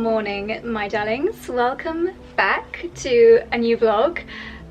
morning, my darlings. Welcome back to a new vlog,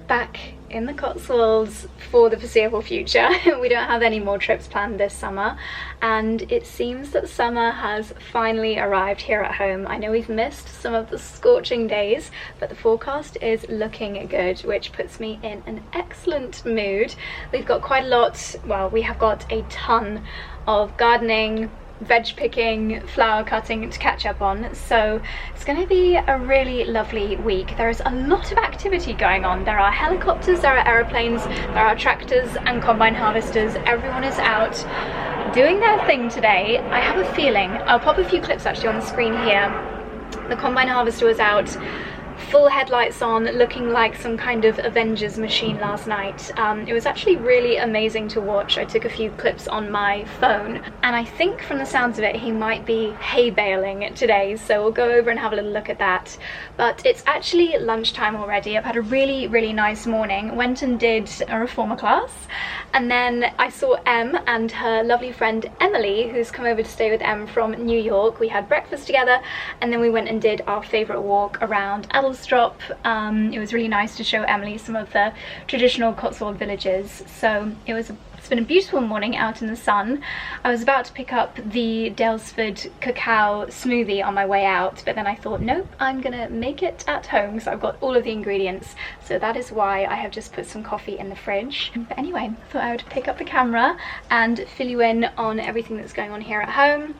back in the Cotswolds for the foreseeable future. We don't have any more trips planned this summer, and it seems that summer has finally arrived here at home. I know we've missed some of the scorching days, but the forecast is looking good, which puts me in an excellent mood. We've got quite a lot, well, we have got a ton of gardening, veg picking, flower cutting to catch up on, so it's going to be a really lovely week. There is a lot of activity going on. There are helicopters, there are aeroplanes, there are tractors and combine harvesters. Everyone is out doing their thing today. I have a feeling, I'll pop a few clips actually on the screen here. The combine harvester was out, full headlights on, looking like some kind of Avengers machine last night. It was actually really amazing to watch. I took a few clips on my phone, and I think from the sounds of it he might be hay baling today, so we'll go over and have a little look at that. But it's actually lunchtime already. I've had a really nice morning. Went and did a reformer class, and then I saw Em and her lovely friend Emily, who's come over to stay with Em from New York. We had breakfast together, and then we went and did our favourite walk around 𝑭𝒊𝒏𝒅. It was really nice to show Emily some of the traditional Cotswold villages. So it's been a beautiful morning out in the sun. I was about to pick up the 𝑭𝒊𝒏𝒅 cacao smoothie on my way out, but then I thought, nope, I'm gonna make it at home because I've got all of the ingredients. So that is why I have just put some coffee in the fridge. But anyway, I thought I would pick up the camera and fill you in on everything that's going on here at home.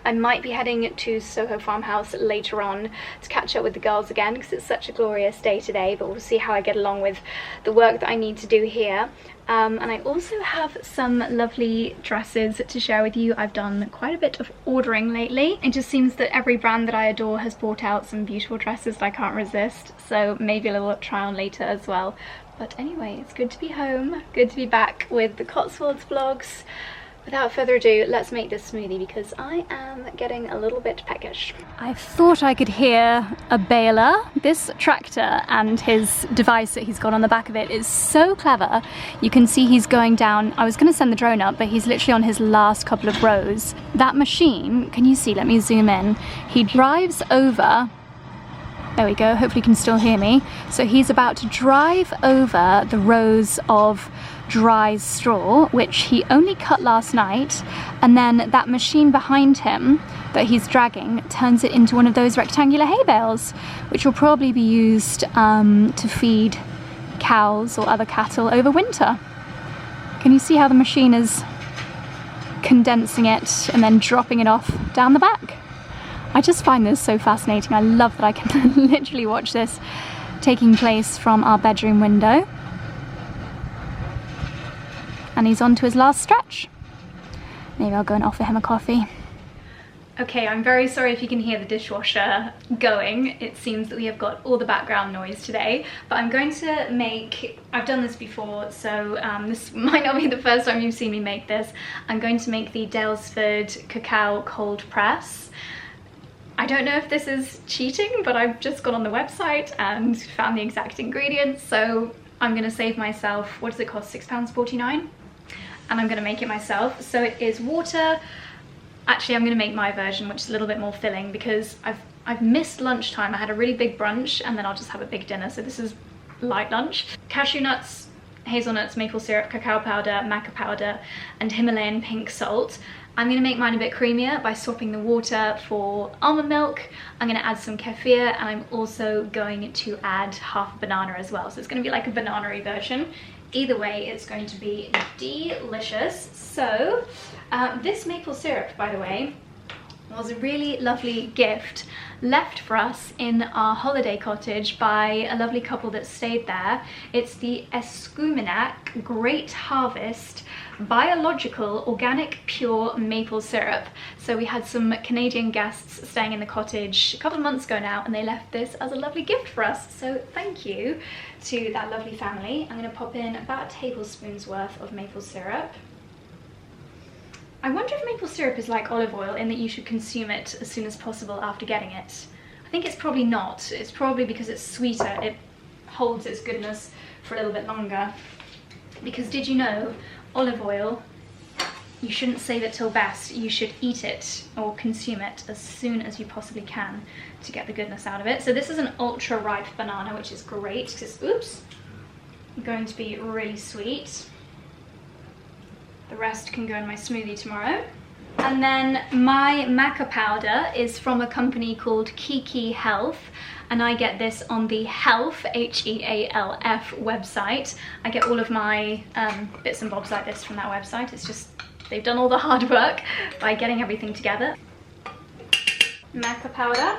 I might be heading to Soho Farmhouse later on to catch up with the girls again because it's such a glorious day today, but we'll see how I get along with the work that I need to do here. And I also have some lovely dresses to share with you. I've done quite a bit of ordering lately. It just seems that every brand that I adore has brought out some beautiful dresses that I can't resist, so maybe a little try on later as well. But anyway, it's good to be home, good to be back with the Cotswolds vlogs. Without further ado, let's make this smoothie because I am getting a little bit peckish. I thought I could hear a baler. This tractor and his device that he's got on the back of it is so clever. You can see he's going down. I was going to send the drone up, but he's literally on his last couple of rows. That machine, can you see? Let me zoom in. He drives over. There we go, hopefully you can still hear me. So he's about to drive over the rows of dry straw, which he only cut last night, and then that machine behind him that he's dragging turns it into one of those rectangular hay bales, which will probably be used to feed cows or other cattle over winter. Can you see how the machine is condensing it and then dropping it off down the back? I just find this so fascinating. I love that I can literally watch this taking place from our bedroom window. And he's on to his last stretch. Maybe I'll go and offer him a coffee. Okay, I'm very sorry if you can hear the dishwasher going. It seems that we have got all the background noise today, but I'm going to make, I've done this before, so this might not be the first time you've seen me make this. I'm going to make the 𝑭𝒊𝒏𝒅 cacao cold press. I don't know if this is cheating, but I've just gone on the website and found the exact ingredients, so I'm gonna save myself, what does it cost, £6.49? And I'm gonna make it myself. So it is water. Actually, I'm gonna make my version, which is a little bit more filling because I've missed lunchtime. I had a really big brunch and then I'll just have a big dinner. So this is light lunch. Cashew nuts, hazelnuts, maple syrup, cacao powder, maca powder, and Himalayan pink salt. I'm gonna make mine a bit creamier by swapping the water for almond milk. I'm gonna add some kefir, and I'm also going to add half a banana as well. So it's gonna be like a banana-y version. Either way, it's going to be delicious. So this maple syrup, by the way, was a really lovely gift left for us in our holiday cottage by a lovely couple that stayed there. It's the 𝑭𝒊𝒏𝒅 Great Harvest biological organic pure maple syrup. So we had some Canadian guests staying in the cottage a couple of months ago now, and they left this as a lovely gift for us. So thank you to that lovely family. I'm going to pop in about a tablespoon's worth of maple syrup. I wonder if maple syrup is like olive oil in that you should consume it as soon as possible after getting it. I think it's probably not. It's probably because it's sweeter. It holds its goodness for a little bit longer. Because did you know olive oil you shouldn't save it till best. You should eat it or consume it as soon as you possibly can to get the goodness out of it. So this is an ultra ripe banana, which is great because it's, oops, going to be really sweet. The rest can go in my smoothie tomorrow. And then my maca powder is from a company called Kiki Health, and I get this on the Health, H-E-A-L-F website. I get all of my bits and bobs like this from that website. It's just, they've done all the hard work by getting everything together. Maca powder.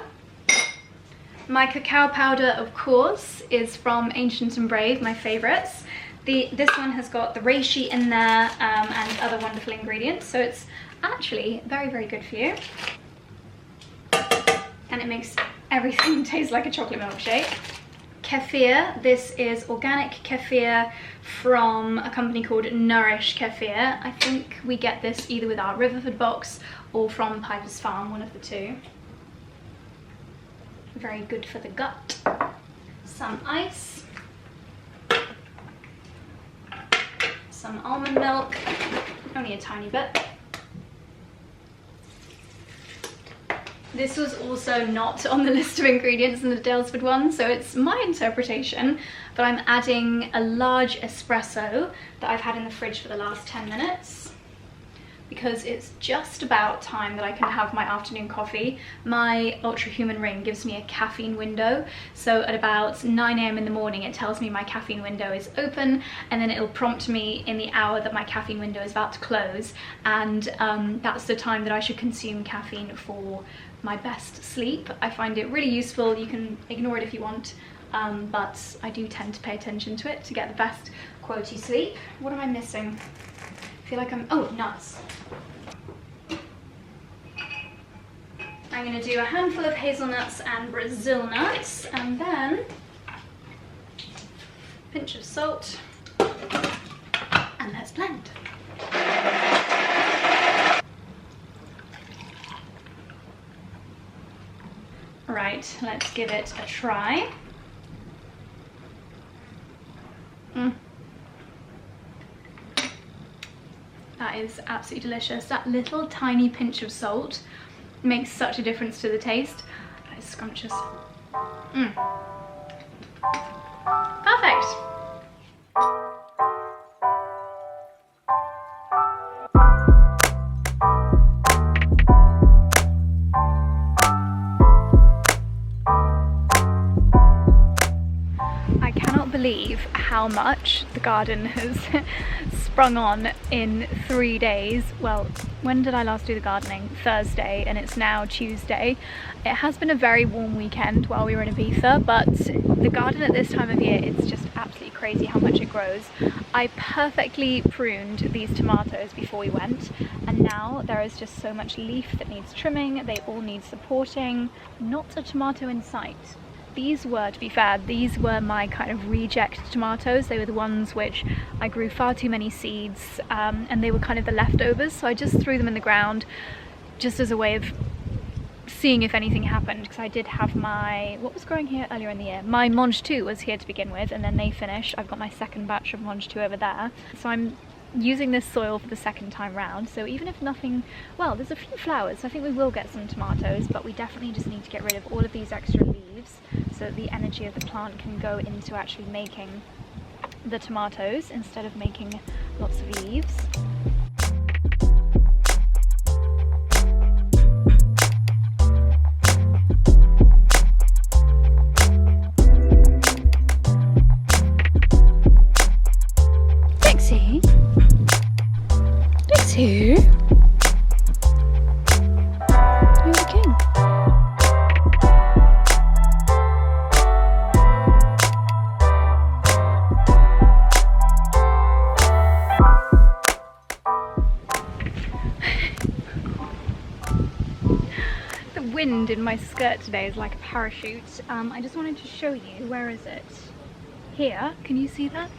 My cacao powder, of course, is from Ancient and Brave, my favourites. This one has got the reishi in there and other wonderful ingredients, so it's actually very, very good for you. And it makes everything taste like a chocolate milkshake. Kefir, this is organic kefir from a company called Nourish Kefir. I think we get this either with our Riverford box or from Piper's Farm, one of the two. Very good for the gut. Some ice. Some almond milk, only a tiny bit. This was also not on the list of ingredients in the 𝑑aylesford one, so it's my interpretation, but I'm adding a large espresso that I've had in the fridge for the last 10 minutes because it's just about time that I can have my afternoon coffee. My Ultra Human Ring gives me a caffeine window, so at about 9 AM in the morning it tells me my caffeine window is open, and then it'll prompt me in the hour that my caffeine window is about to close, and that's the time that I should consume caffeine for my best sleep. I find it really useful. You can ignore it if you want, but I do tend to pay attention to it to get the best quality sleep. What am I missing? I feel like oh, nuts. I'm going to do a handful of hazelnuts and Brazil nuts, and then a pinch of salt, and let's blend. Right, let's give it a try. That is absolutely delicious. That little tiny pinch of salt makes such a difference to the taste. That is scrumptious. Perfect. I cannot believe how much the garden has sprung on in 3 days. Well, when did I last do the gardening? Thursday, and it's now Tuesday. It has been a very warm weekend while we were in Ibiza, but the garden at this time of year, it's just absolutely crazy how much it grows. I perfectly pruned these tomatoes before we went, and now there is just so much leaf that needs trimming. They all need supporting. Not a tomato in sight. These were, to be fair, these were my kind of reject tomatoes. They were the ones which I grew far too many seeds, and they were kind of the leftovers, so I just threw them in the ground just as a way of seeing if anything happened, because I did have my, what was growing here earlier in the year? My Monge 2 was here to begin with, and then they finished. I've got my second batch of Monge 2 over there, so I'm using this soil for the second time round. So even if nothing, well, there's a few flowers, so I think we will get some tomatoes, but we definitely just need to get rid of all of these extra leaves so that the energy of the plant can go into actually making the tomatoes instead of making lots of leaves. You're the king. The wind in my skirt today is like a parachute. I just wanted to show you, where is it? Here, can you see that?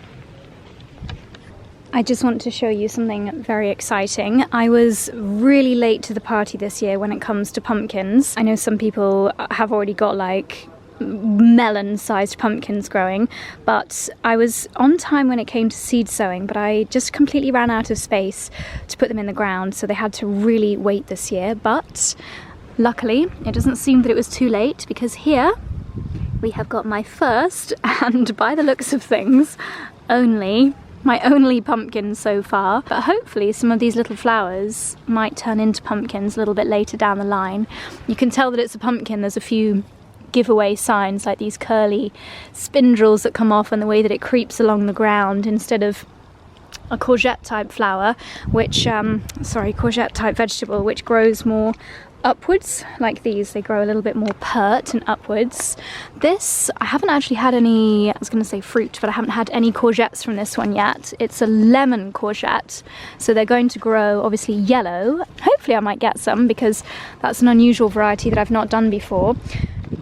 I just want to show you something very exciting. I was really late to the party this year when it comes to pumpkins. I know some people have already got like melon-sized pumpkins growing, but I was on time when it came to seed sowing, but I just completely ran out of space to put them in the ground, so they had to really wait this year. But luckily, it doesn't seem that it was too late, because here we have got my first, and by the looks of things, my only pumpkin so far. But hopefully some of these little flowers might turn into pumpkins a little bit later down the line. You can tell that it's a pumpkin. There's a few giveaway signs, like these curly spindles that come off and the way that it creeps along the ground instead of a courgette type flower, which courgette type vegetable, which grows more upwards. Like these, they grow a little bit more pert and upwards. This, I haven't actually had any, I was going to say fruit, but I haven't had any courgettes from this one yet. It's a lemon courgette, so they're going to grow obviously yellow. Hopefully I might get some, because that's an unusual variety that I've not done before.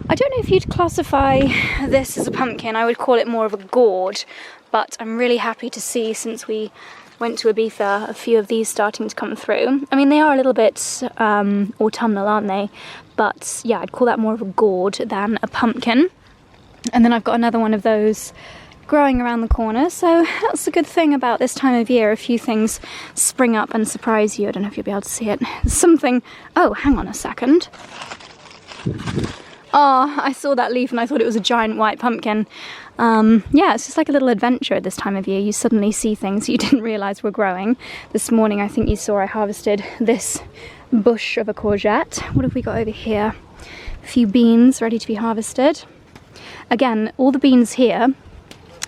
I don't know if you'd classify this as a pumpkin. I would call it more of a gourd, but I'm really happy to see, since we went to Ibiza, a few of these starting to come through. I mean, they are a little bit autumnal, aren't they? But yeah, I'd call that more of a gourd than a pumpkin. And then I've got another one of those growing around the corner, so that's the good thing about this time of year. A few things spring up and surprise you. I don't know if you'll be able to see it. Something, oh, hang on a second. Oh, I saw that leaf and I thought it was a giant white pumpkin. Yeah, it's just like a little adventure at this time of year. You suddenly see things you didn't realise were growing. This morning, I think you saw, I harvested this bush of a courgette. What have we got over here? A few beans ready to be harvested. Again, all the beans here,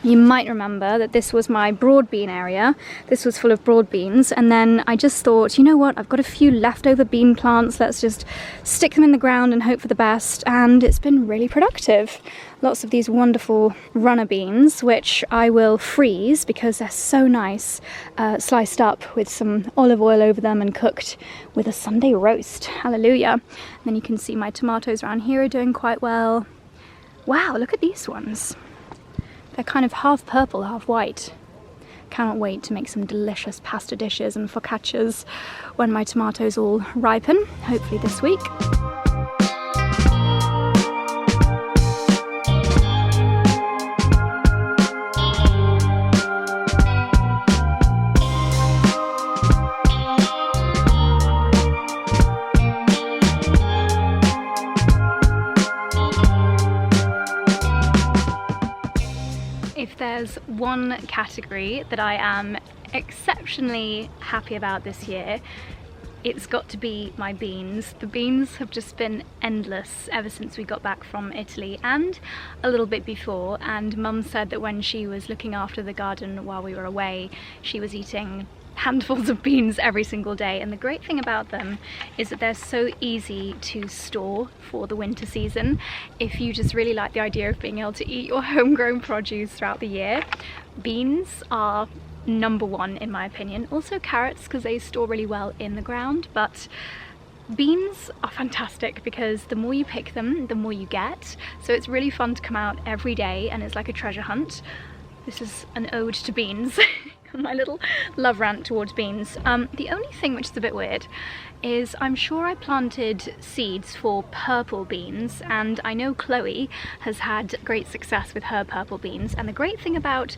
you might remember that this was my broad bean area. This was full of broad beans, and then I just thought, you know what, I've got a few leftover bean plants, let's just stick them in the ground and hope for the best, and it's been really productive. Lots of these wonderful runner beans, which I will freeze because they're so nice, sliced up with some olive oil over them and cooked with a Sunday roast. Hallelujah. And then you can see my tomatoes around here are doing quite well. Wow, look at these ones. They're kind of half purple, half white. Cannot wait to make some delicious pasta dishes and focaccias when my tomatoes all ripen, hopefully this week. If there's one category that I am exceptionally happy about this year, it's got to be my beans. The beans have just been endless ever since we got back from Italy, and a little bit before, and Mum said that when she was looking after the garden while we were away, she was eating handfuls of beans every single day. And the great thing about them is that they're so easy to store for the winter season. If you just really like the idea of being able to eat your homegrown produce throughout the year, beans are number one in my opinion. Also carrots, because they store really well in the ground, but beans are fantastic because the more you pick them, the more you get. So it's really fun to come out every day and it's like a treasure hunt. This is an ode to beans. My little love rant towards beans. The only thing which is a bit weird is I'm sure I planted seeds for purple beans, and I know Chloe has had great success with her purple beans. And the great thing about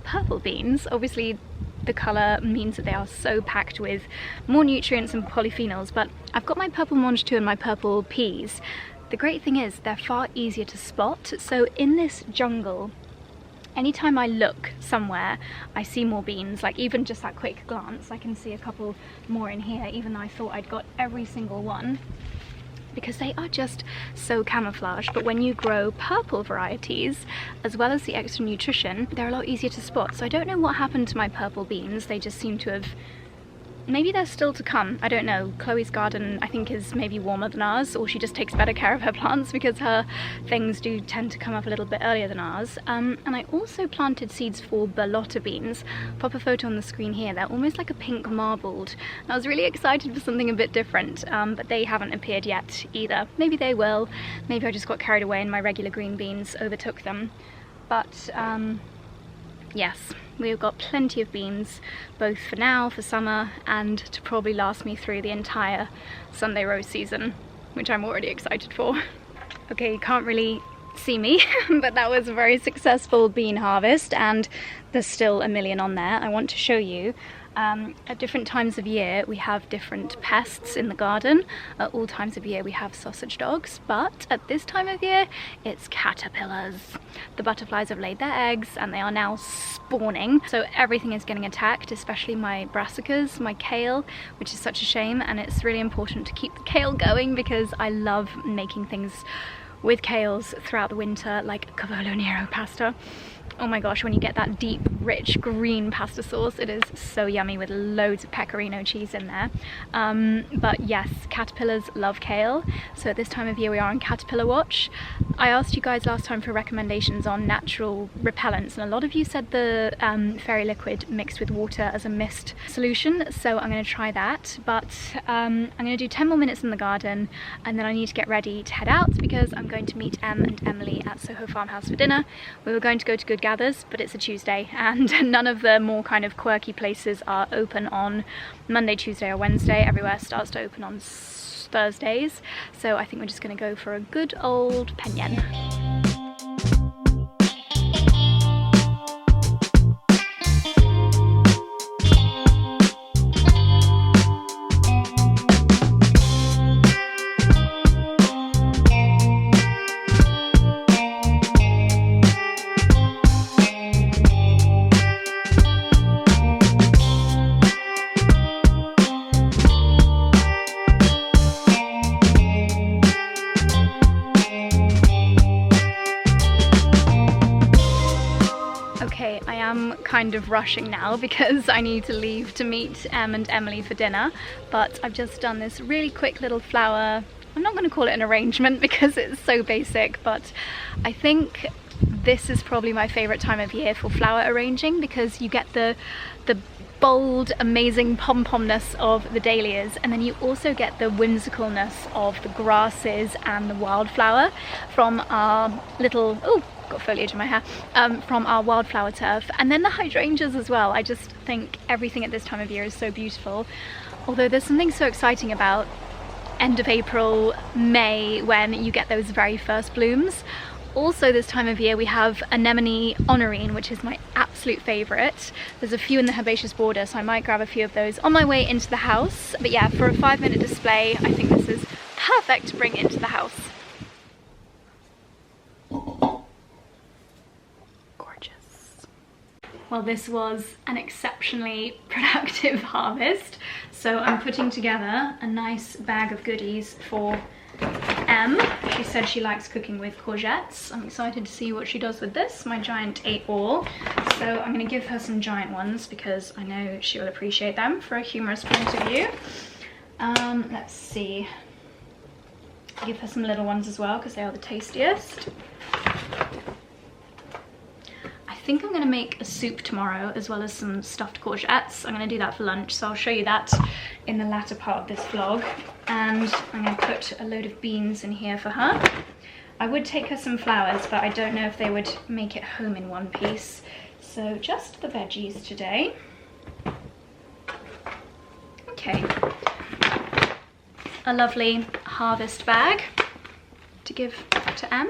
purple beans, obviously the colour means that they are so packed with more nutrients and polyphenols, but I've got my purple mange too and my purple peas. The great thing is they're far easier to spot. So in this jungle, anytime I look somewhere, I see more beans. Like even just that quick glance, I can see a couple more in here, even though I thought I'd got every single one, because they are just so camouflaged. But when you grow purple varieties, as well as the extra nutrition, they're a lot easier to spot. So I don't know what happened to my purple beans. They just seem to have, maybe they're still to come, I don't know. Chloe's garden I think is maybe warmer than ours, or she just takes better care of her plants because her things do tend to come up a little bit earlier than ours. And I also planted seeds for 𝑭𝒊𝒏𝒅 beans. Pop a photo on the screen here. They're almost like a pink marbled. And I was really excited for something a bit different, but they haven't appeared yet either. Maybe they will. Maybe I just got carried away and my regular green beans overtook them. But yes, we've got plenty of beans, both for now, for summer, and to probably last me through the entire Sunday roast season, which I'm already excited for. Okay, you can't really see me, but that was a very successful bean harvest, and there's still a million on there. I want to show you. At different times of year we have different pests in the garden. At all times of year we have sausage dogs, but at this time of year it's caterpillars. The butterflies have laid their eggs and they are now spawning, so everything is getting attacked, especially my brassicas, my kale, which is such a shame, and it's really important to keep the kale going because I love making things with kales throughout the winter, like cavolo nero pasta. Oh my gosh, when you get that deep, rich, green pasta sauce, it is so yummy with loads of pecorino cheese in there. But yes, caterpillars love kale, so at this time of year we are on caterpillar watch. I asked you guys last time for recommendations on natural repellents, and a lot of you said the fairy liquid mixed with water as a mist solution, so I'm going to try that. But I'm going to do 10 more minutes in the garden, and then I need to get ready to head out because I'm going to meet Em and Emily at Soho Farmhouse for dinner. We were going to go to Good Gathers, but it's a Tuesday and none of the more kind of quirky places are open on Monday, Tuesday or Wednesday. Everywhere starts to open on Thursdays, so I think we're just going to go for a good old penyen. Kind of rushing now because I need to leave to meet Em and Emily for dinner, but I've just done this really quick little flower, I'm not going to call it an arrangement because it's so basic, but I think this is probably my favourite time of year for flower arranging because you get the bold, amazing pom-pomness of the dahlias, and then you also get the whimsicalness of the grasses and the wildflower from our little, oh, got foliage in my hair, from our wildflower turf, and then the hydrangeas as well. I just think everything at this time of year is so beautiful, although there's something so exciting about end of April, May, when you get those very first blooms. Also this time of year we have anemone honorine, which is my absolute favourite. There's a few in the herbaceous border, so I might grab a few of those on my way into the house. But yeah, for a 5-minute display, I think this is perfect to bring into the house. Gorgeous. Well, this was an exceptionally productive harvest, so I'm putting together a nice bag of goodies for Em. She said she likes cooking with courgettes. I'm excited to see what she does with this, my giant 8-all. So I'm going to give her some giant ones because I know she will appreciate them for a humorous point of view. Let's see. I'll give her some little ones as well because they are the tastiest. I think I'm going to make a soup tomorrow as well as some stuffed courgettes. I'm going to do that for lunch, so I'll show you that in the latter part of this vlog. And I'm going to put a load of beans in here for her. I would take her some flowers, but I don't know if they would make it home in one piece. So just the veggies today. Okay. A lovely harvest bag to give to Em.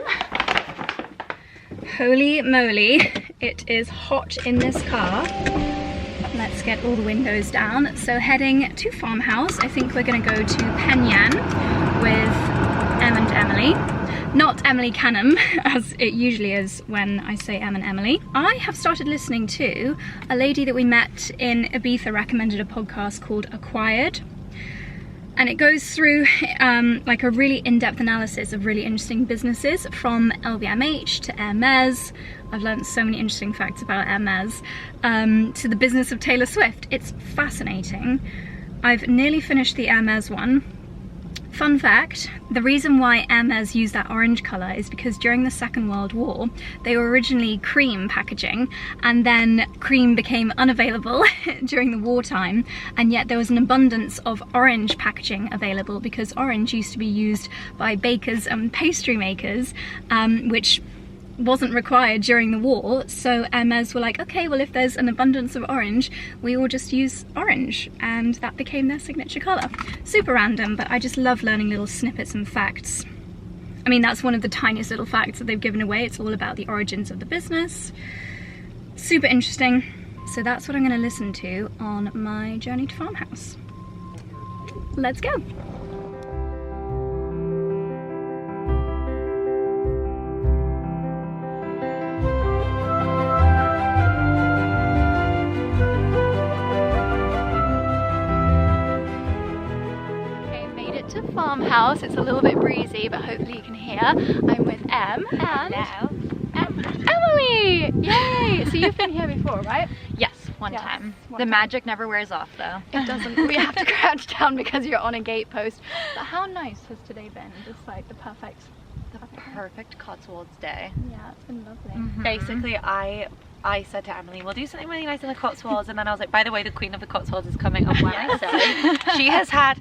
Holy moly, it is hot in this car. Let's get all the windows down. So heading to Farmhouse, I think we're going to go to Penyan with Em and Emily. Not Emily Canham, as it usually is when I say Em and Emily. I have started listening to a lady that we met in Ibiza recommended a podcast called Acquired. And it goes through like a really in-depth analysis of really interesting businesses, from LVMH to Hermes. I've learned so many interesting facts about Hermes, to the business of Taylor Swift. It's fascinating. I've nearly finished the Hermes one. Fun fact, the reason why Hermes used that orange colour is because during the Second World War, they were originally cream packaging, and then cream became unavailable during the wartime, and yet there was an abundance of orange packaging available because orange used to be used by bakers and pastry makers, which wasn't required during the war. So Hermes were like, okay, well, if there's an abundance of orange, we will just use orange, and that became their signature colour. Super random, but I just love learning little snippets and facts I mean, that's one of the tiniest little facts that they've given away. It's all about the origins of the business. Super interesting. So that's what I'm going to listen to on my journey to Farmhouse. Let's go. Farmhouse. It's a little bit breezy, but hopefully you can hear. I'm with Em and Emily! Yay! So you've been here before, right? Yes, one time. The magic never wears off though. It doesn't. We have to crouch down because you're on a gate post. But how nice has today been? Just like the perfect Cotswolds day. Yeah, it's been lovely. Basically, I said to Emily, we'll do something really nice in the Cotswolds, and then I was like, by the way, the Queen of the Cotswolds is coming up Wednesday. She has had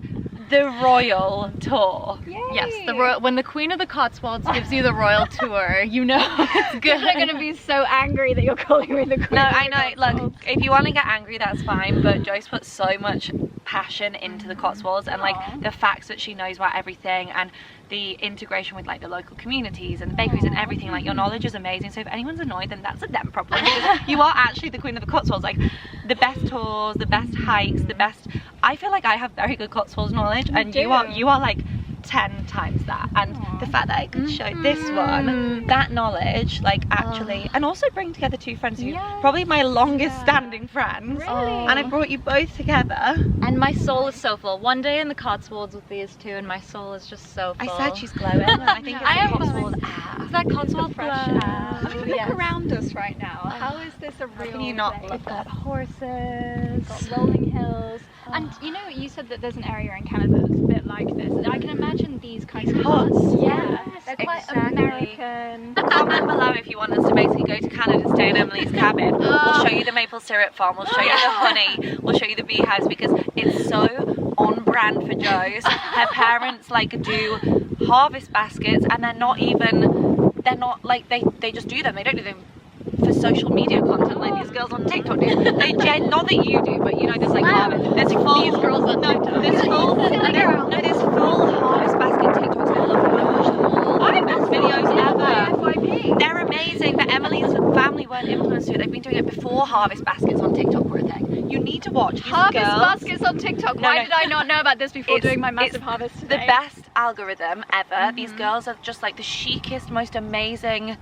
the royal tour. Yay. Yes, when the Queen of the Cotswolds gives you the royal tour, you know it's good. They're gonna be so angry that you're calling me the Queen. No, I know. Look, if you want to get angry, that's fine. But Joyce put so much passion into the Cotswolds, and like the facts that she knows about everything, and the integration with like the local communities and the bakeries and everything. Like, your knowledge is amazing. So if anyone's annoyed, then that's a them problem, because you are actually the Queen of the Cotswolds. Like, the best tours, the best hikes, the best. I feel like I have very good Cotswolds knowledge, and you are like 10 times that. And the fact that I could show this one that knowledge, like, actually, and also bring together two friends who probably my longest standing friends. Really? And I brought you both together. And my soul is so full. One day in the Cotswolds with these two, and my soul is just so full. I said she's glowing. I think it's the Cotswolds air. Is that Cotswold fresh flow? air? I mean, look around us right now. How is this a real Can you not place? love Got that? horses, got rolling hills. And you know, you said that there's an area in Canada that's a bit like this. I can imagine these kinds of huts. Yeah, they're quite American. Comment below if you want us to basically go to Canada, stay in Emily's cabin. We'll show you the maple syrup farm, we'll show you the honey, we'll show you the beehives, because it's so on brand for Jo's. Her parents like do harvest baskets, and they're not like, they just do them. They don't do them for social media content like these girls on TikTok do. Not that you do, but you know, there's like there's full these girls on TikTok. There's full harvest basket TikToks. I love best videos ever. They're amazing, but Emily's family weren't influenced to it. They've been doing it before harvest baskets on TikTok were a thing. You need to watch these harvest girls. baskets on TikTok. Why did I not know about this before doing my massive harvest today? The best algorithm ever. These girls are just like the chicest, most amazing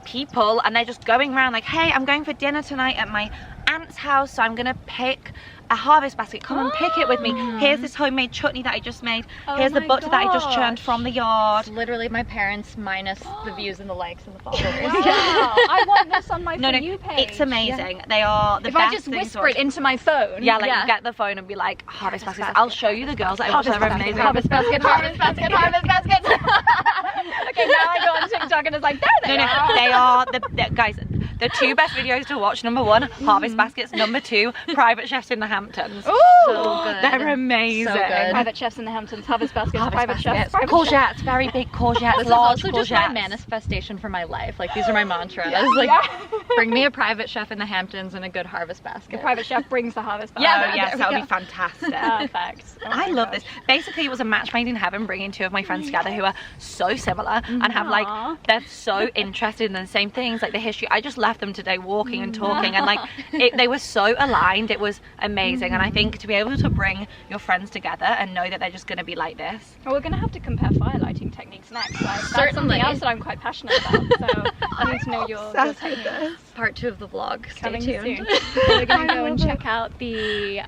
people, and they're just going around like, hey, I'm going for dinner tonight at my aunt's house, so I'm gonna pick a harvest basket, come and pick it with me. Here's this homemade chutney that I just made. Here's the butter that I just churned from the yard. It's literally my parents minus the views and the likes and the followers. Wow. I want this on my For You page. It's amazing. They are the if best. I just whisper it into my phone. Yeah, like get the phone and be like, harvest baskets. I'll show you the girls that I watch. They're amazing. Harvest basket, harvest basket, harvest basket. Okay, now I go on TikTok and it's like, there they are. They are guys. The two best videos to watch: number one, harvest baskets; number two, private chefs in the Hamptons. Ooh, so good. They're amazing. So good. Private chefs in the Hamptons, harvest baskets, private chefs, courgettes, very big courgettes, this large is also courgettes. just my manifestation for my life. Like, these are my mantras. Like, bring me a private chef in the Hamptons and a good harvest basket. The private chef brings the harvest basket. Yeah, yes, that would be fantastic. Perfect. I love this. Basically, it was a match made in heaven, bringing two of my friends together who are so similar and have like, they're so interested in the same things, like the history. I just left them today walking and talking, and like they were so aligned. It was amazing. And I think to be able to bring your friends together and know that they're just going to be like this. Well, we're going to have to compare fire lighting techniques next. Like, that's something else that I'm quite passionate about. So I need to know your techniques. Part 2 of the vlog. Stay Coming tuned. soon. We're going to go and check out the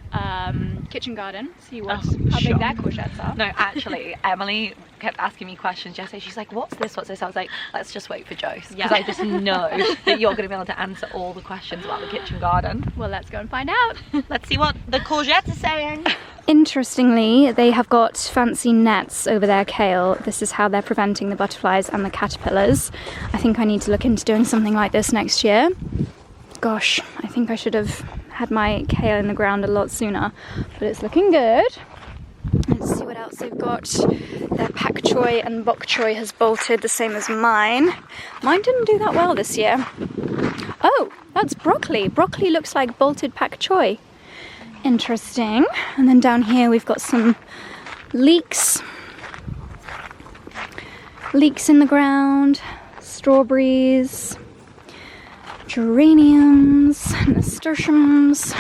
kitchen garden, see how big their courgettes are. No, actually, Emily kept asking me questions yesterday. She's like, what's this, what's this? I was like, let's just wait for Joyce, because I just know that you're going to be able to answer all the questions about the kitchen garden. Well, let's go and find out. Let's see what the courgettes are saying. Interestingly, they have got fancy nets over their kale. This is how they're preventing the butterflies and the caterpillars. I think I need to look into doing something like this next year. Gosh, I think I should have had my kale in the ground a lot sooner, but it's looking good. Let's see what else they've got. Their pak choy and bok choy has bolted the same as mine. Mine didn't do that well this year. Oh, that's broccoli. Broccoli looks like bolted pak choy. Interesting. And then down here we've got some leeks. leeks in the ground, strawberries, geraniums, nasturtiums,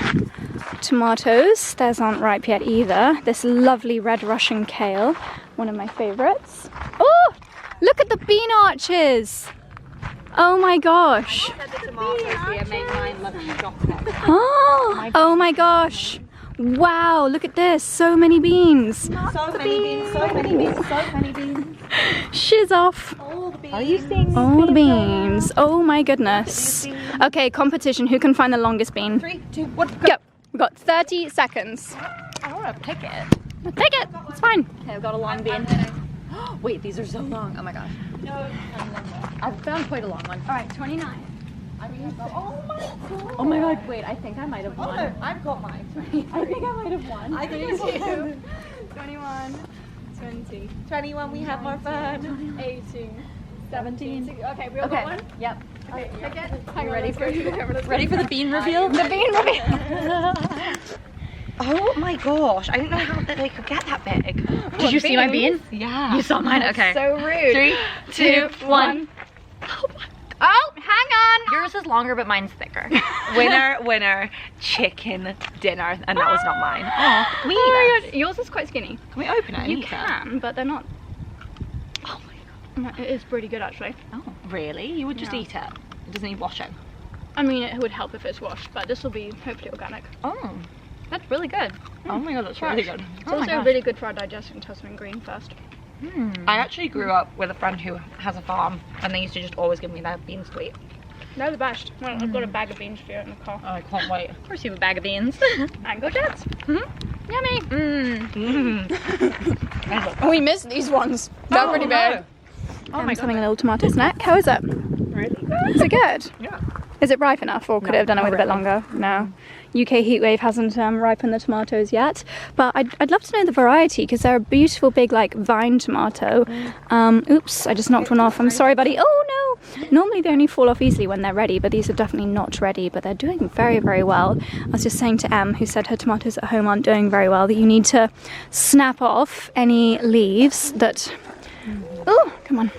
tomatoes. Those aren't ripe yet either. This lovely red Russian kale, one of my favorites. Oh, look at the bean arches. Oh my gosh. Oh my gosh. Wow, look at this. So many beans. So many beans, so many beans, so many beans. Shiz off. All the beans. Are you seeing All the beans. Oh my goodness. Okay, competition. Who can find the longest bean? 3, 2, 1, Go. We've got 30 seconds. I want to pick it. Take it. It's fine. Okay, I've got a long bean. Wait, these are so long. Oh my gosh. No. I've found quite a long one. All right, 29. Oh my god. Oh my god, wait, I think I might have won. Oh, I've got mine. I think I might have won. I think it's you. 21, 20, 21, we have more fun. 18, 17. Okay, we all got one? Yep. Okay, pick it. Are you ready for the bean reveal? The bean reveal. Oh my gosh, I didn't know how they could get that big. Did you see my bean? Yeah. You saw mine? Okay. So rude. 3, 2, 1. Oh, hang on. Yours is longer, but mine's thicker. Winner, chicken dinner. And that was not mine. Oh, Can we Oh eat my it? god, yours is quite skinny. Can we open it and You eat it? can, but they're not. Oh my god. It is pretty good actually. Oh, really? You would just Yeah. eat it? It doesn't need washing? I mean, it would help if it's washed, but this will be hopefully organic. Oh. That's really good. Oh my god, that's really good. It's Oh my also gosh. really good for our digestion to have something green first. I actually grew up with a friend who has a farm and they used to just always give me their beans to eat. They're the best. Well, I've got a bag of beans for you in the car. Oh, I can't wait. Of course you have a bag of beans. And good jets. Yummy. We missed these ones. They're pretty big. Oh I'm my just having god. a little tomato snack. How is it? Really good. Is it good? Yeah. Is it ripe enough, or could it have done it with a bit longer? No. UK heatwave hasn't ripened the tomatoes yet, but I'd love to know the variety because they're a beautiful big like vine tomato. Oops, I just knocked one off. I'm sorry, buddy. Oh no! Normally they only fall off easily when they're ready, but these are definitely not ready. But they're doing very, very well. I was just saying to Em, who said her tomatoes at home aren't doing very well, that you need to snap off any leaves that. Oh, come on.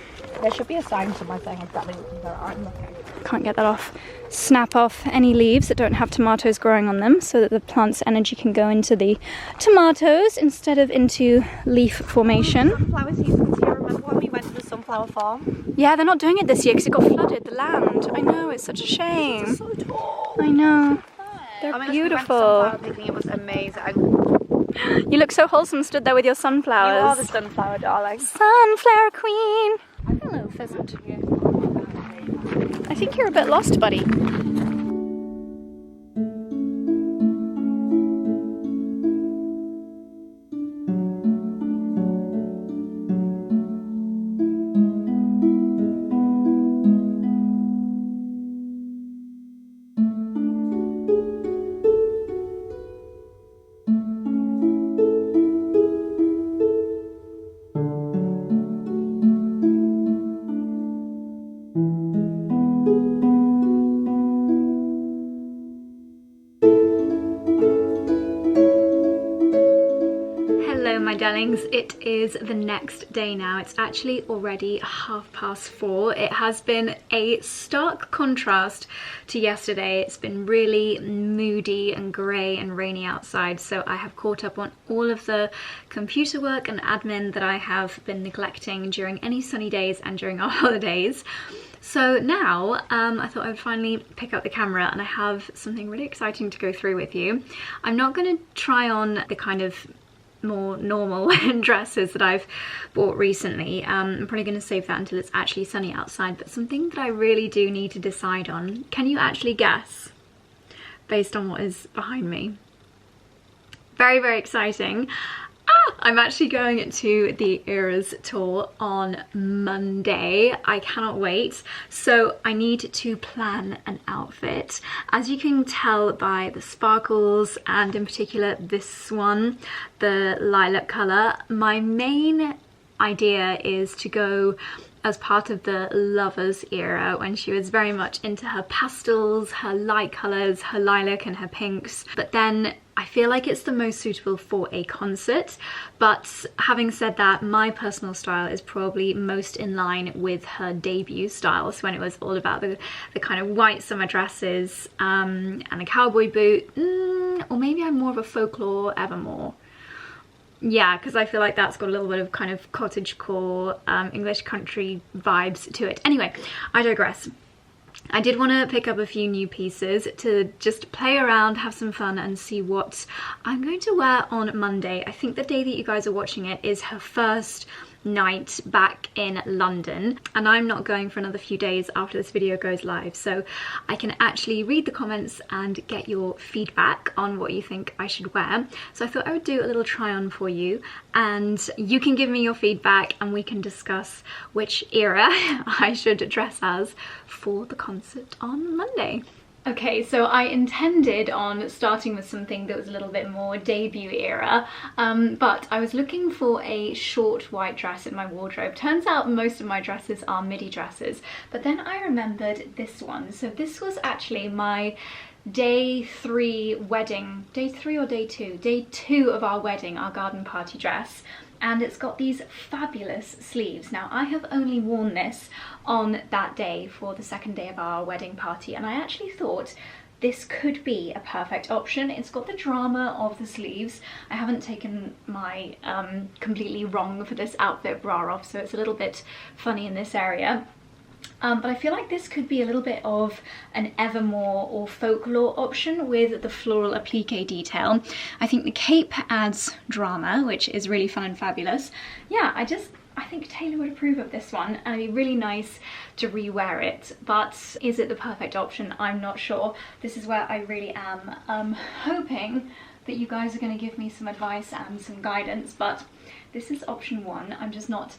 There should be a sign somewhere saying exactly what there are. I'm looking. Can't get that off. Snap off any leaves that don't have tomatoes growing on them so that the plant's energy can go into the tomatoes instead of into leaf formation. Sunflower season's here. Remember when we went to the sunflower farm? Yeah, they're not doing it this year because it got flooded, the land. I know, it's such a shame. So tall. I know. They're I mean, beautiful. sunflower picking, it was amazing. You look so wholesome stood there with your You are sunflowers. the sunflower, darling. Sunflower queen. Hello, pheasant. I think you're a bit lost, buddy. My darlings, it is the next day now. It's actually already 4:30. It has been a stark contrast to yesterday. It's been really moody and grey and rainy outside, so I have caught up on all of the computer work and admin that I have been neglecting during any sunny days and during our holidays. So now I thought I would finally pick up the camera, and I have something really exciting to go through with you. I'm not going to try on the kind of more normal dresses that I've bought recently. I'm probably going to save that until it's actually sunny outside, but something that I really do need to decide on. Can you actually guess based on what is behind me? Very, very exciting. I'm actually going to the ERAS tour on Monday. I cannot wait. So I need to plan an outfit. As you can tell by the sparkles, and in particular this one, the lilac colour, my main idea is to go as part of the lovers era, when she was very much into her pastels, her light colours, her lilac and her pinks. But then I feel like it's the most suitable for a concert. But having said that, my personal style is probably most in line with her debut styles, when it was all about the kind of white summer dresses and a cowboy boot. Or maybe I'm more of a folklore evermore. Yeah, because I feel like that's got a little bit of kind of cottagecore English country vibes to it. Anyway, I digress. I did want to pick up a few new pieces to just play around, have some fun and see what I'm going to wear on Monday. I think the day that you guys are watching it is her first night back in London, and I'm not going for another few days after this video goes live, so I can actually read the comments and get your feedback on what you think I should wear. So I thought I would do a little try on for you, and you can give me your feedback and we can discuss which era I should dress as for the concert on Monday. Okay, so I intended on starting with something that was a little bit more debut era, but I was looking for a short white dress in my wardrobe. Turns out most of my dresses are midi dresses, but then I remembered this one. So this was actually my day 3 wedding, day 3 or day 2? Day 2 of our wedding, our garden party dress. And it's got these fabulous sleeves. Now, I have only worn this on that day for the second day of our wedding party, and I actually thought this could be a perfect option. It's got the drama of the sleeves. I haven't taken my completely wrong for this outfit bra off, so it's a little bit funny in this area. But I feel like this could be a little bit of an evermore or folklore option with the floral applique detail. I think the cape adds drama, which is really fun and fabulous. Yeah, I think Taylor would approve of this one, and it'd be really nice to re-wear it. But is it the perfect option? I'm not sure. This is where I really am hoping that you guys are going to give me some advice and some guidance, but this is option 1. I'm just not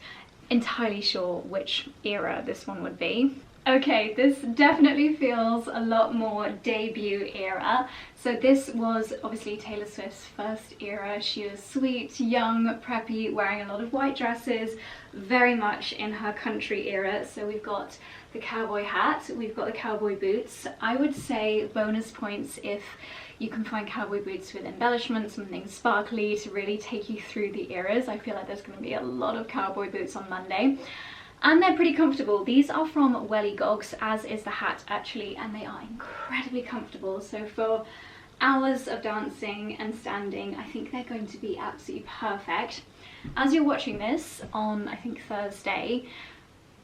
entirely sure which era this one would be. Okay, this definitely feels a lot more debut era. So this was obviously Taylor Swift's first era. She was sweet, young, preppy, wearing a lot of white dresses, very much in her country era. So we've got the cowboy hat, we've got the cowboy boots. I would say bonus points if you can find cowboy boots with embellishments, something sparkly to really take you through the eras. I feel like there's going to be a lot of cowboy boots on Monday. And they're pretty comfortable. These are from 𝑭𝒊𝒏𝒅, as is the hat actually, and they are incredibly comfortable. So for hours of dancing and standing, I think they're going to be absolutely perfect. As you're watching this on, I think, Thursday,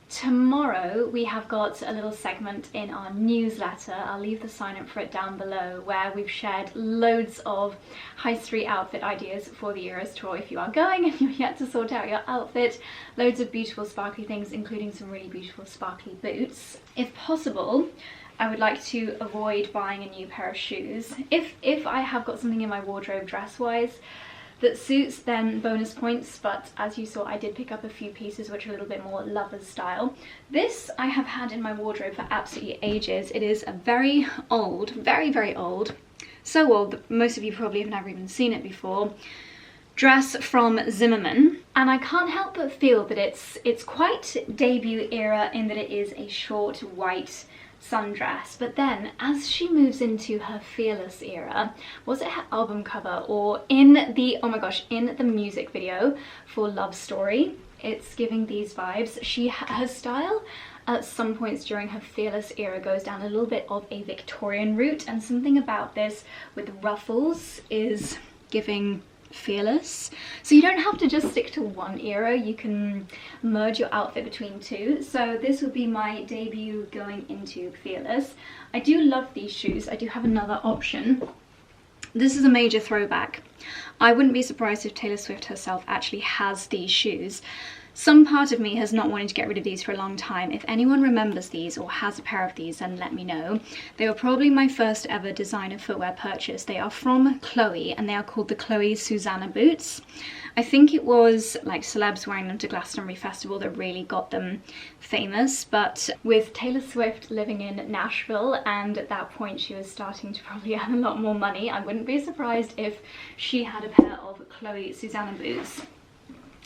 tomorrow we have got a little segment in our newsletter. I'll leave the sign up for it down below, where we've shared loads of high street outfit ideas for the ERAS tour if you are going and you're yet to sort out your outfit. Loads of beautiful sparkly things, including some really beautiful sparkly boots. If possible, I would like to avoid buying a new pair of shoes. If I have got something in my wardrobe dress-wise that suits, then bonus points, but as you saw, I did pick up a few pieces which are a little bit more lovers style. This I have had in my wardrobe for absolutely ages. It is a very old, very old, so old that most of you probably have never even seen it before, dress from Zimmermann, and I can't help but feel that it's quite debut era in that it is a short white sundress. But then as she moves into her Fearless era, was it her album cover or in the, oh my gosh, in the music video for Love Story, it's giving these vibes. Her style at some points during her Fearless era goes down a little bit of a Victorian route, and something about this with ruffles is giving Fearless. So you don't have to just stick to one era, you can merge your outfit between two. So this would be my debut going into Fearless. I do love these shoes. I do have another option. This is a major throwback. I wouldn't be surprised if Taylor Swift herself actually has these shoes. Some part of me has not wanted to get rid of these for a long time. If anyone remembers these or has a pair of these, then let me know. They were probably my first ever designer footwear purchase. They are from Chloe, and they are called the Chloe Susanna boots. I think it was like celebs wearing them to Glastonbury Festival that really got them famous, but with Taylor Swift living in Nashville, and at that point she was starting to probably earn a lot more money, I wouldn't be surprised if she had a pair of Chloe Susanna boots.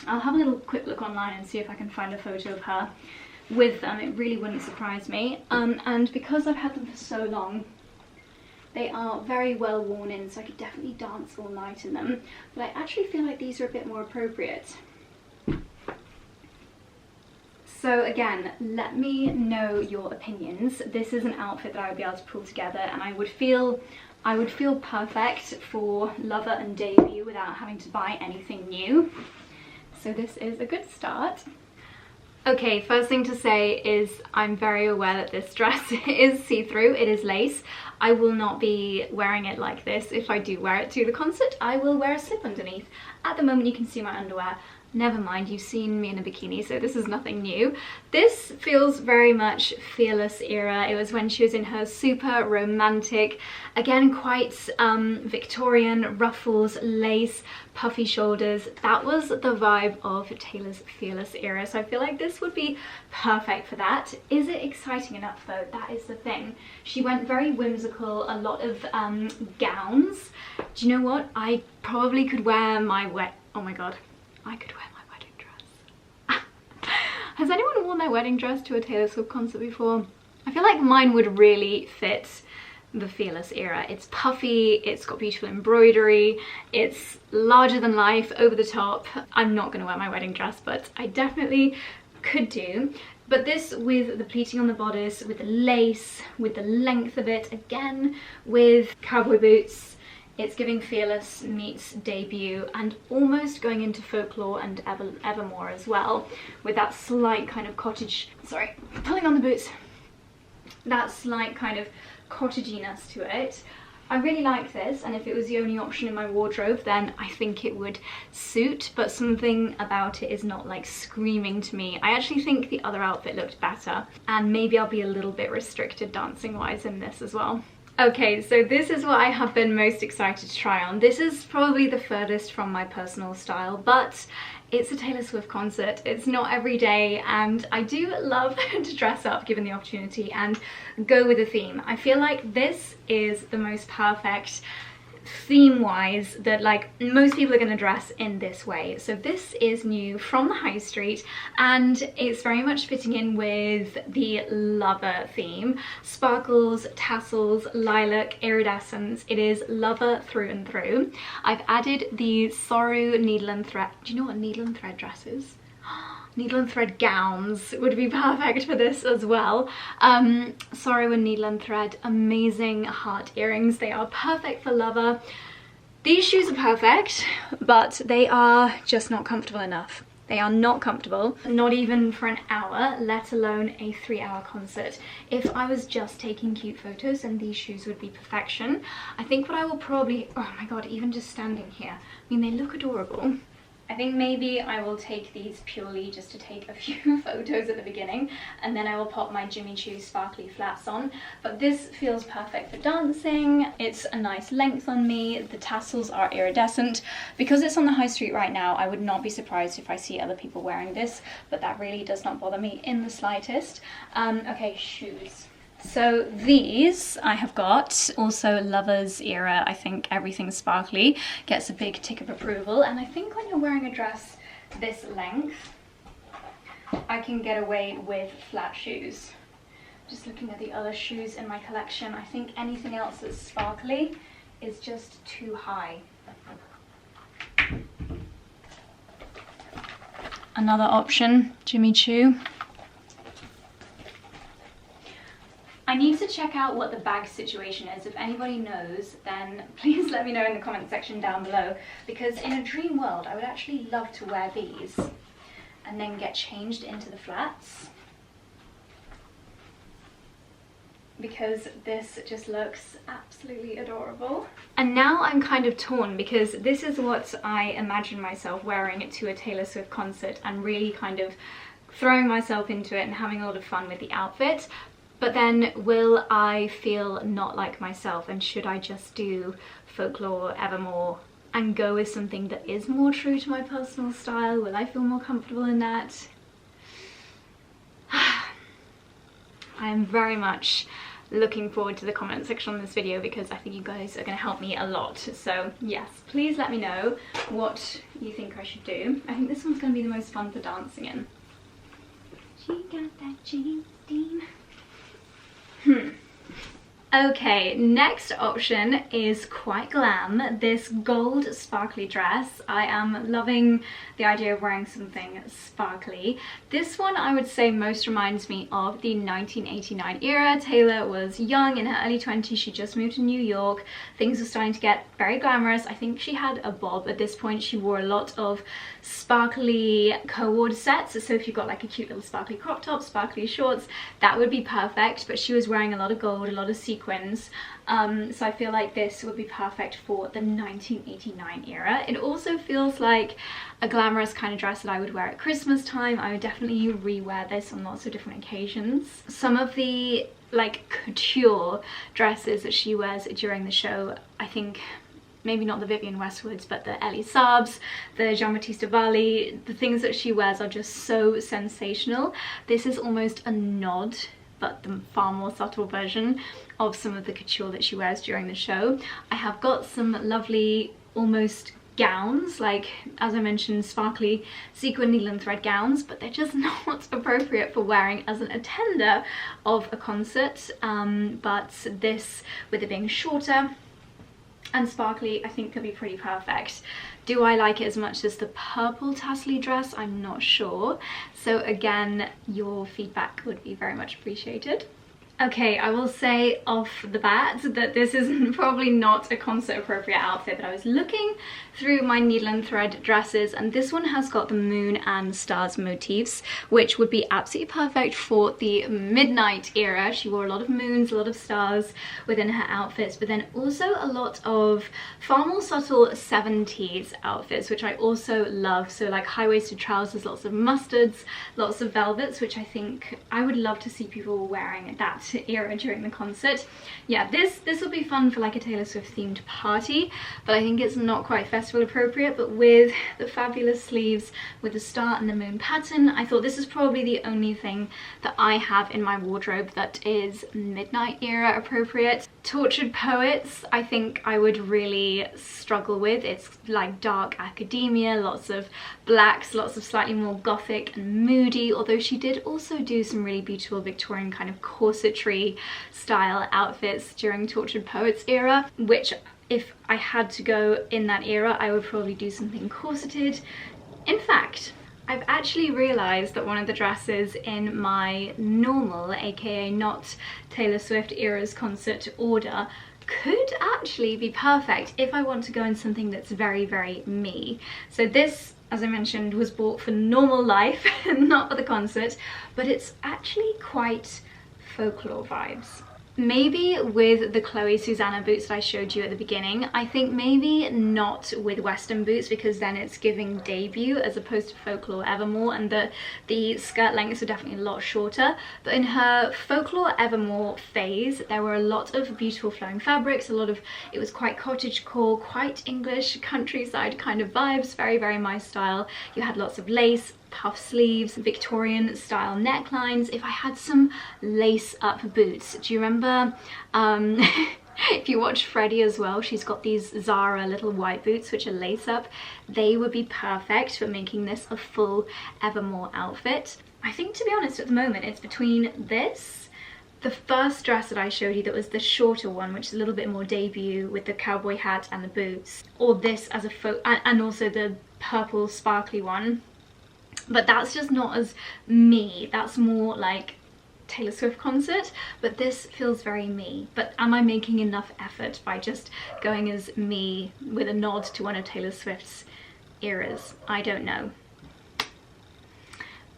I'll have a little quick look online and see if I can find a photo of her with them. It really wouldn't surprise me. And because I've had them for so long, they are very well worn in, so I could definitely dance all night in them. But I actually feel like these are a bit more appropriate. So again, let me know your opinions. This is an outfit that I would be able to pull together, and I would feel perfect for Lover and debut without having to buy anything new. So this is a good start. Okay, first thing to say is I'm very aware that this dress is see-through. It is lace. I will not be wearing it like this. If I do wear it to the concert, I will wear a slip underneath. At the moment you can see my underwear. Never mind, you've seen me in a bikini, so this is nothing new. This feels very much Fearless era. It was when she was in her super romantic, again quite Victorian, ruffles, lace, puffy shoulders. That was the vibe of Taylor's Fearless era, so I feel like this would be perfect for that. Is it exciting enough though? That is the thing. She went very whimsical, a lot of gowns. Do you know what? I probably could wear my oh my god. I could wear my wedding dress. Has anyone worn their wedding dress to a Taylor Swift concert before? I feel like mine would really fit the Fearless era. It's puffy, it's got beautiful embroidery, it's larger than life, over the top. I'm not gonna wear my wedding dress, but I definitely could do. But this with the pleating on the bodice, with the lace, with the length of it, again with cowboy boots. It's giving Fearless meets debut, and almost going into folklore and evermore as well, with that slight kind of cottage, sorry, pulling on the boots, that slight kind of cottaginess to it. I really like this, and if it was the only option in my wardrobe, then I think it would suit, but something about it is not like screaming to me. I actually think the other outfit looked better, and maybe I'll be a little bit restricted dancing wise in this as well. Okay, so this is what I have been most excited to try on. This is probably the furthest from my personal style, but it's a Taylor Swift concert. It's not every day, and I do love to dress up given the opportunity and go with a theme. I feel like this is the most perfect theme-wise that like most people are going to dress in this way. So this is new from the high street, and it's very much fitting in with the Lover theme. Sparkles, tassels, lilac, iridescence. It is Lover through and through. I've added the Soho needle and thread. Do you know what needle and thread dress is? Needle and thread gowns would be perfect for this as well. Soho and needle and thread, amazing heart earrings. They are perfect for Lover. These shoes are perfect, but they are just not comfortable enough. They are not comfortable, not even for an hour, let alone a 3-hour concert. If I was just taking cute photos, then these shoes would be perfection. I think what I will probably, oh my god, even just standing here, I mean, they look adorable. I think maybe I will take these purely just to take a few photos at the beginning, and then I will pop my Jimmy Choo sparkly flats on. But this feels perfect for dancing. It's a nice length on me. The tassels are iridescent. Because it's on the high street right now, I would not be surprised if I see other people wearing this, but that really does not bother me in the slightest. Okay, shoes. So these I have got, also Lover's era. I think everything sparkly gets a big tick of approval, and I think when you're wearing a dress this length, I can get away with flat shoes. Just looking at the other shoes in my collection, I think anything else that's sparkly is just too high. Another option, Jimmy Choo. I need to check out what the bag situation is. If anybody knows, then please let me know in the comment section down below, because in a dream world I would actually love to wear these and then get changed into the flats, because this just looks absolutely adorable. And now I'm kind of torn, because this is what I imagine myself wearing to a Taylor Swift concert and really kind of throwing myself into it and having a lot of fun with the outfit. But then will I feel not like myself, and should I just do folklore evermore and go with something that is more true to my personal style? Will I feel more comfortable in that? I am very much looking forward to the comment section on this video because I think you guys are going to help me a lot. So yes, please let me know what you think I should do. I think this one's going to be the most fun for dancing in. She got that James Dean. Okay, next option is quite glam. This gold sparkly dress. I am loving the idea of wearing something sparkly. This one I would say most reminds me of the 1989 era. Taylor was young, in her early 20s. She just moved to New York. Things were starting to get very glamorous. I think she had a bob at this point. She wore a lot of sparkly co-ord sets. So if you've got like a cute little sparkly crop top, sparkly shorts, that would be perfect. But she was wearing a lot of gold, a lot of sequins. So I feel like this would be perfect for the 1989 era. It also feels like a glamorous kind of dress that I would wear at Christmas time. I would definitely re-wear this on lots of different occasions. Some of the like couture dresses that she wears during the show, I think maybe not the Vivienne Westwoods, but the 𝑙𝑖𝑠abs, the 𝑗ean-Baptiste Valli, the things that she wears are just so sensational. This is almost a nod, but the far more subtle version of some of the couture that she wears during the show. I have got some lovely almost gowns, like as I mentioned, sparkly sequin needle and thread gowns, but they're just not appropriate for wearing as an attender of a concert. But this, with it being shorter and sparkly, I think could be pretty perfect. Do I like it as much as the purple tassely dress? I'm not sure. So again, your feedback would be very much appreciated. Okay, I will say off the bat that this is probably not a concert appropriate outfit, but I was looking through my needle and thread dresses and this one has got the moon and stars motifs, which would be absolutely perfect for the midnight era. She wore a lot of moons, a lot of stars within her outfits, but then also a lot of far more subtle 70s outfits, which I also love. So like high-waisted trousers, lots of mustards, lots of velvets, which I think I would love to see people wearing that era during the concert. Yeah, this will be fun for like a Taylor Swift themed party, but I think it's not quite festival appropriate. But with the fabulous sleeves with the star and the moon pattern, I thought this is probably the only thing that I have in my wardrobe that is midnight era appropriate. Tortured Poets, I think I would really struggle with. It's like dark academia, lots of blacks, lots of slightly more gothic and moody, although she did also do some really beautiful Victorian kind of corsetry style outfits during Tortured Poets era, which if I had to go in that era, I would probably do something corseted. In fact, I've actually realised that one of the dresses in my normal, aka not Taylor Swift ERAS concert order, could actually be perfect if I want to go in something that's very, very me. So this, as I mentioned, was bought for normal life, not for the concert, but it's actually quite folklore vibes. Maybe with the Chloe Susanna boots that I showed you at the beginning. I think maybe not with Western boots, because then it's giving debut as opposed to Folklore Evermore, and the skirt lengths are definitely a lot shorter. But in her Folklore Evermore phase, there were a lot of beautiful flowing fabrics, it was quite cottagecore, quite English countryside kind of vibes, very, very my style. You had lots of lace, puff sleeves, Victorian style necklines. If I had some lace up boots, do you remember if you watch Freddie as well, she's got these Zara little white boots which are lace up. They would be perfect for making this a full Evermore outfit. I think, to be honest, at the moment it's between this, the first dress that I showed you that was the shorter one, which is a little bit more debut with the cowboy hat and the boots, or this as a and also the purple sparkly one. But that's just not as me, that's more like Taylor Swift concert, but this feels very me. But am I making enough effort by just going as me with a nod to one of Taylor Swift's eras? I don't know.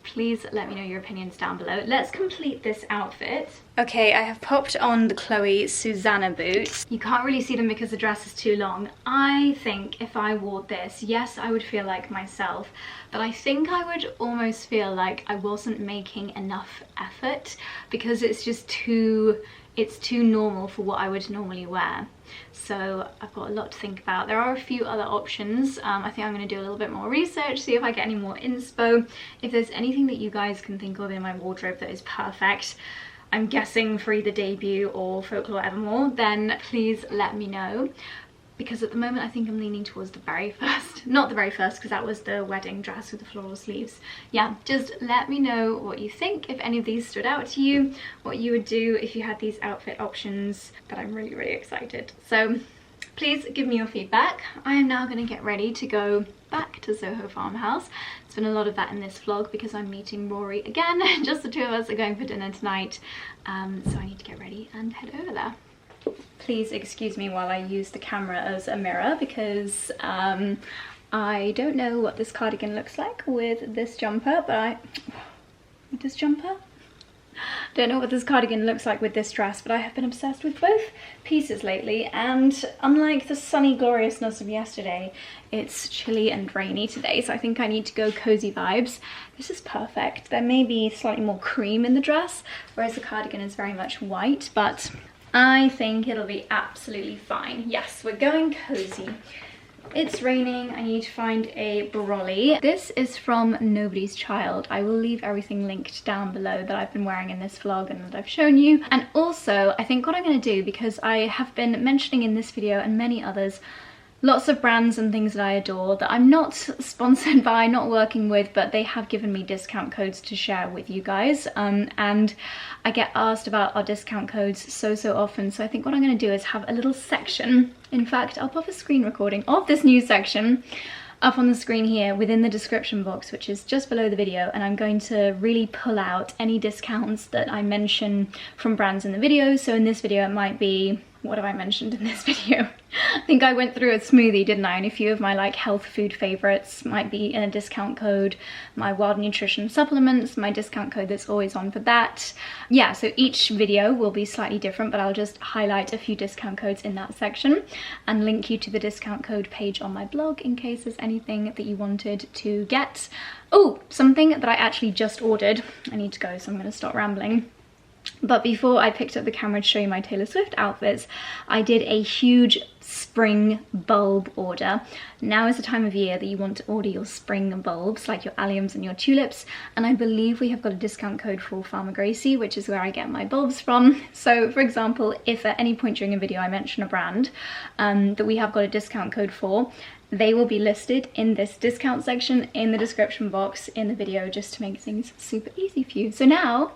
Please let me know your opinions down below. Let's complete this outfit. Okay, I have popped on the Chloe Susanna boots. You can't really see them because the dress is too long. I think if I wore this, yes, I would feel like myself, but I think I would almost feel like I wasn't making enough effort because it's just too normal for what I would normally wear. So I've got a lot to think about. There are a few other options. I think I'm going to do a little bit more research, see if I get any more inspo. If there's anything that you guys can think of in my wardrobe that is perfect, I'm guessing for either debut or folklore evermore, then please let me know. Because at the moment I think I'm leaning towards the very first. Not the very first, because that was the wedding dress with the floral sleeves. Yeah, just let me know what you think, if any of these stood out to you, what you would do if you had these outfit options. But I'm really, really excited. So please give me your feedback. I am now going to get ready to go back to Soho Farmhouse. There's been a lot of that in this vlog because I'm meeting Rory again. Just the two of us are going for dinner tonight. So I need to get ready and head over there. Please excuse me while I use the camera as a mirror because I don't know what this cardigan looks like with this jumper, but don't know what this cardigan looks like with this dress, but I have been obsessed with both pieces lately, and unlike the sunny gloriousness of yesterday, it's chilly and rainy today, so I think I need to go cozy vibes. This is perfect. There may be slightly more cream in the dress, whereas the cardigan is very much white, but I think it'll be absolutely fine. Yes, we're going cozy. It's raining. I need to find a brolly. This is from Nobody's Child. I will leave everything linked down below that I've been wearing in this vlog and that I've shown you. And also, I think what I'm going to do, because I have been mentioning in this video and many others lots of brands and things that I adore that I'm not sponsored by, not working with, but they have given me discount codes to share with you guys, and I get asked about our discount codes so often, so I think what I'm going to do is have a little section. In fact, I'll pop a screen recording of this new section up on the screen here within the description box, which is just below the video, and I'm going to really pull out any discounts that I mention from brands in the video. So in this video it might be, what have I mentioned in this video? I think I went through a smoothie, didn't I? And a few of my like health food favorites might be in a discount code. My wild nutrition supplements, my discount code that's always on for that. Yeah, so each video will be slightly different, but I'll just highlight a few discount codes in that section and link you to the discount code page on my blog in case there's anything that you wanted to get. Oh, something that I actually just ordered. I need to go, so I'm going to stop rambling. But before I picked up the camera to show you my Taylor Swift outfits, I did a huge spring bulb order. Now is the time of year that you want to order your spring bulbs, like your alliums and your tulips, and I believe we have got a discount code for Farmer Gracie, which is where I get my bulbs from. So for example, if at any point during a video I mention a brand that we have got a discount code for, they will be listed in this discount section in the description box in the video, just to make things super easy for you. So now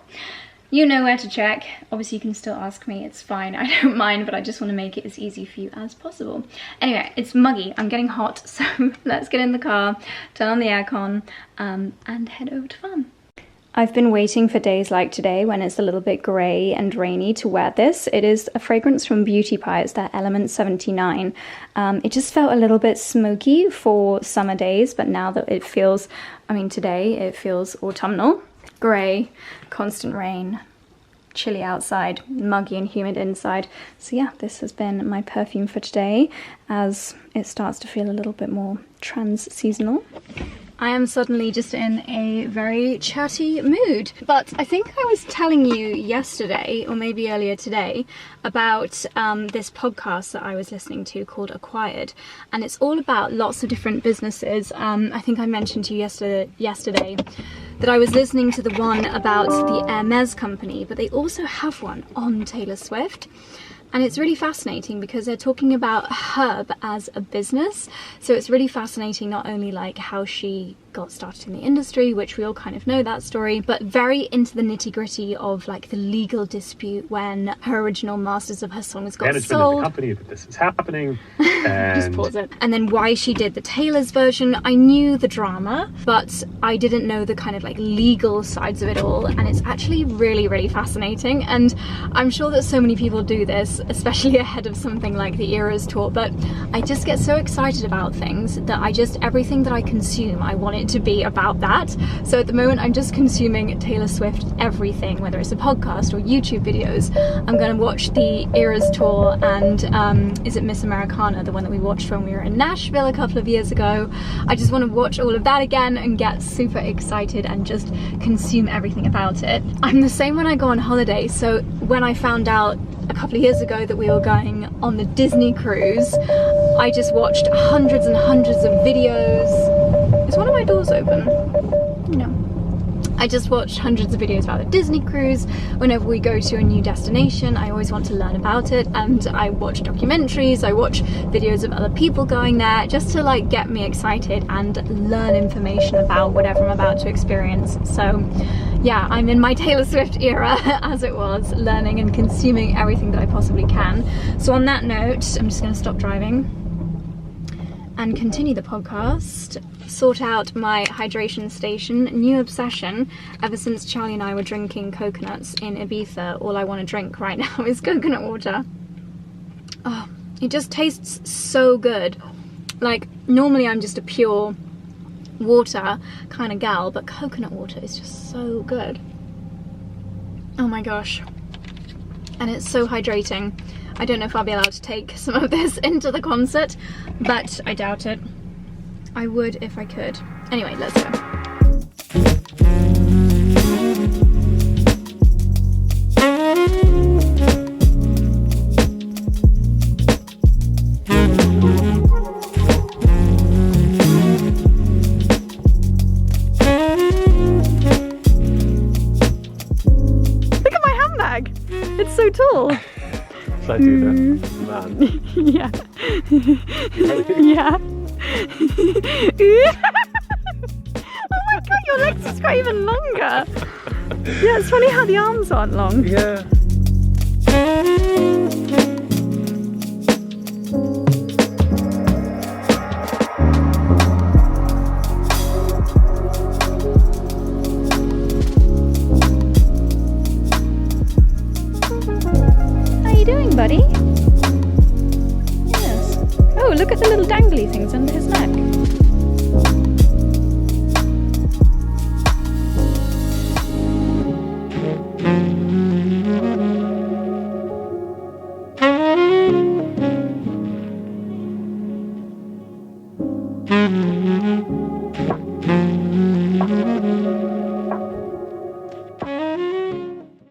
you know where to check. Obviously you can still ask me, it's fine, I don't mind, but I just want to make it as easy for you as possible. Anyway, it's muggy, I'm getting hot, so let's get in the car, turn on the aircon, and head over to farm. I've been waiting for days like today when it's a little bit grey and rainy to wear this. It is a fragrance from Beauty Pie, it's their Element 79. It just felt a little bit smoky for summer days, but now that it feels, I mean today it feels autumnal. Grey, constant rain, chilly outside, muggy and humid inside. So yeah, this has been my perfume for today as it starts to feel a little bit more trans-seasonal. I am suddenly just in a very chatty mood, but I think I was telling you yesterday, or maybe earlier today, about this podcast that I was listening to called Acquired, and it's all about lots of different businesses. I think I mentioned to you yesterday that I was listening to the one about the Hermes company, but they also have one on Taylor Swift. And it's really fascinating because they're talking about Herb as a business. So it's really fascinating, not only like how she got started in the industry, which we all kind of know that story, but very into the nitty-gritty of like the legal dispute when her original masters of her songs got sold. Of the company that this is happening. And just pause it. And then why she did the Taylor's version. I knew the drama, but I didn't know the kind of like legal sides of it all. And it's actually really, really fascinating. And I'm sure that so many people do this, especially ahead of something like the ERAS tour, but I just get so excited about things that everything that I consume, I want it to be about that. So at the moment I'm just consuming Taylor Swift everything, whether it's a podcast or YouTube videos. I'm going to watch the ERAS tour and is it Miss Americana, the one that we watched when we were in Nashville a couple of years ago. I just want to watch all of that again and get super excited and just consume everything about it. I'm the same when I go on holiday, so when I found out a couple of years ago that we were going on the Disney cruise, I just watched hundreds and hundreds of videos. Is one of my doors open? No. I just watch hundreds of videos about the Disney cruise. Whenever we go to a new destination, I always want to learn about it, and I watch documentaries, I watch videos of other people going there, just to like get me excited and learn information about whatever I'm about to experience. So yeah, I'm in my Taylor Swift era, as it was, learning and consuming everything that I possibly can. So on that note, I'm just going to stop driving and continue the podcast, sort out my hydration station. New obsession ever since Charlie and I were drinking coconuts in Ibiza. All I want to drink right now is coconut water. Oh, it just tastes so good. Like, normally I'm just a pure water kind of gal, but coconut water is just so good. Oh my gosh. And it's so hydrating. I don't know if I'll be allowed to take some of this into the concert, but I doubt it. I would if I could. Anyway, let's go. Look at my handbag! It's so tall! Shall I do the man? Yeah. Yeah. Oh my god, your legs just got even longer. Yeah, it's funny how the arms aren't long. Yeah. How you doing, buddy? Yes. Oh, look at the little dangly things under his neck.